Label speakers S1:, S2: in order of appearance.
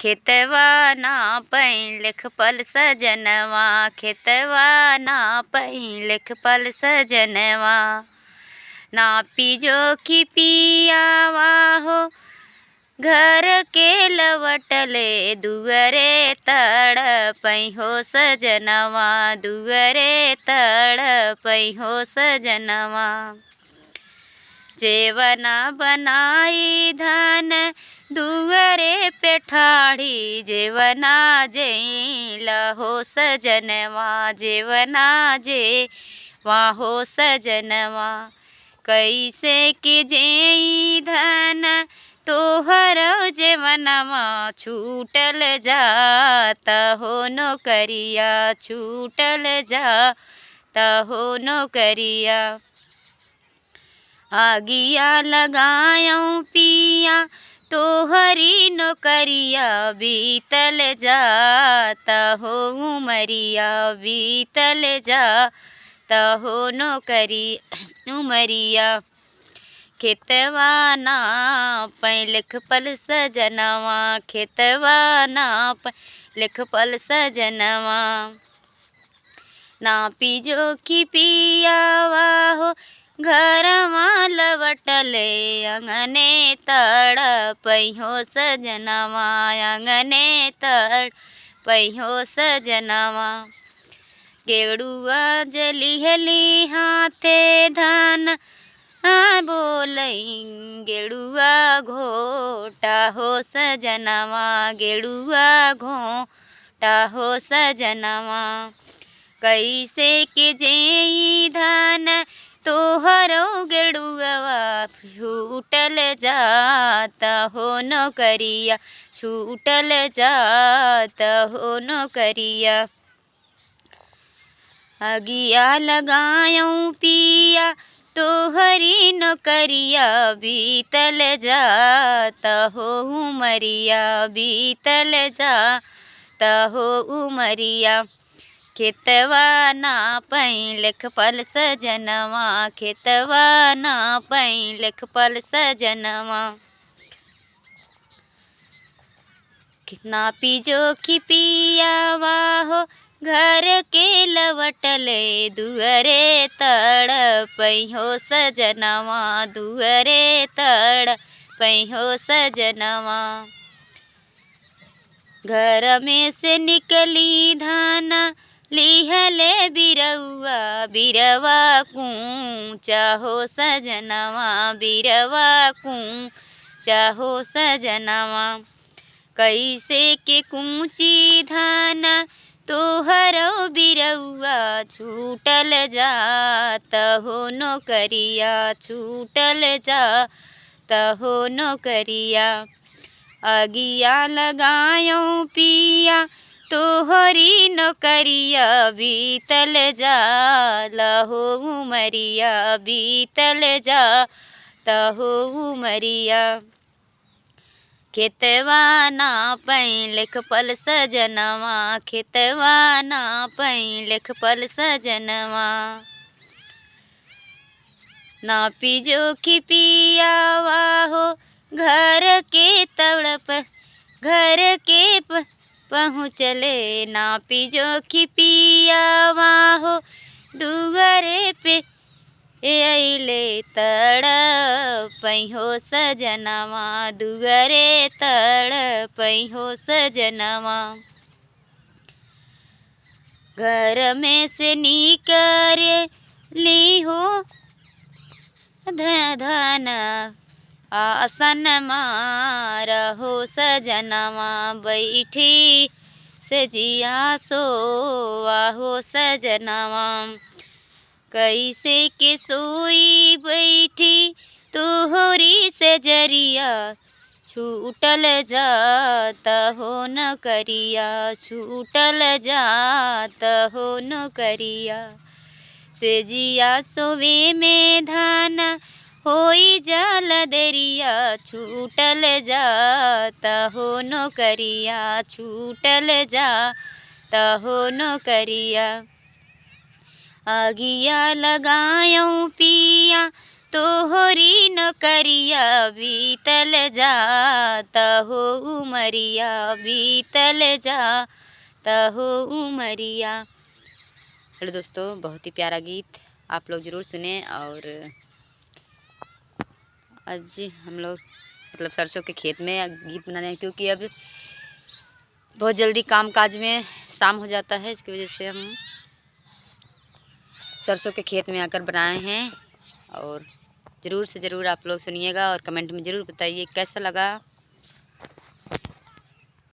S1: खेतवा नापई लिख पल सजनवा, खेतवा नापई लिख पल सजनवा। नापी जोखी पियावा हो घर के लवटले, दुअरे तड़पई हो सजनवा, दुअरे तड़पई हो सजनवा। जेवना बनाई धन दुअरे पे ठाड़ी, जेवना जेला हो सजनवा, जेवना जेवा हो सजनवा। कैसे के जेई धन तोहर जेवनवा, छूटल जाता हो नौकरिया, छूटल जाता हो नौकरिया। आगिया लगाऊं पिया तोहरी नौकरिया, बीतल जाता हो उमरिया, बीतल जाता हो नौकरी उमरिया। खेतवा नापई लिख पल सजनवा, खेतवा नापई लिख पल सजनवा। नापी जोखी पियावा हो घरवा लवटले, अंगने तड़पई हो सजनवा, अंगने तड़पई हो सजनवा। गेड़ुआ जलिहली हाथे धन बोलई, गेड़ुआ घोटा हो सजनवा, गेड़ुआ घोटा हो सजनवा। कैसे के जेई धन तोहरो गेड़ुआ, छूटल जाता हो नौकरिया, छूटल जाता हो नौकरिया। अगिया लगाऊं पिया तोहरी नौकरिया, बीतल जाता हो उमरिया, बीतल जाता हो उमरिया। खेतवा नापई लिख पल सजनवा, खेतवा नापई लिख पल सजनवा। नापी जोखी पियावा हो घर के लवटले, दुअरे तड़पई हो सजनवा, दुअरे तड़पई हो सजनवा। घर में से निकली धन लिहले बिरवा, बिरवा कूचा हो सजनवा, बिरवा कूचा हो सजनवा। कैसे के कूची धन तोहरो बिरवा, छूटल जाता हो नौकरिया, छूटल जाता हो नौकरिया। आगिया लगाऊं पिया तोहरी नौकरिया, बीतल जाला हो उमरिया, बीतल जाता हो उमरिया। खेतवा नापई लिख पल सजनवा, खेतवा नापई लिख पल सजनवा। नापी जोखी पियावा हो घर के तड़प, घर के पहुँचले, नापी जोखी पियावा हो दुअरे पे अइले, तड़पई हो सजनवा, दुअरे तड़पई हो सजनवा। घर में से निकली हो धन आसन मार हो सजनवा, बैठी से जिया सोवा हो सजनवा। कैसे के सोई बैठी तोहरी से जरिया, छूटल जाता हो नौकरिया, छूटल जाता हो नौकरिया। से जिया सोवे में धन होई जल दरिया, छूटल जाता हो नौकरिया, छूटल जाता हो नौकरिया। आगिया लगाऊं पिया तोहरी नौकरिया बीतल जाता हो उमरिया, बीतल जाता हो उमरिया। हेलो दोस्तों, बहुत ही प्यारा गीत आप लोग ज़रूर सुने। और आज हम लोग मतलब सरसों के खेत में गीत बना रहे हैं, क्योंकि अब बहुत जल्दी काम काज में शाम हो जाता है, इसकी वजह से हम सरसों के खेत में आकर बनाए हैं। और ज़रूर से ज़रूर आप लोग सुनिएगा और कमेंट में ज़रूर बताइए कैसा लगा।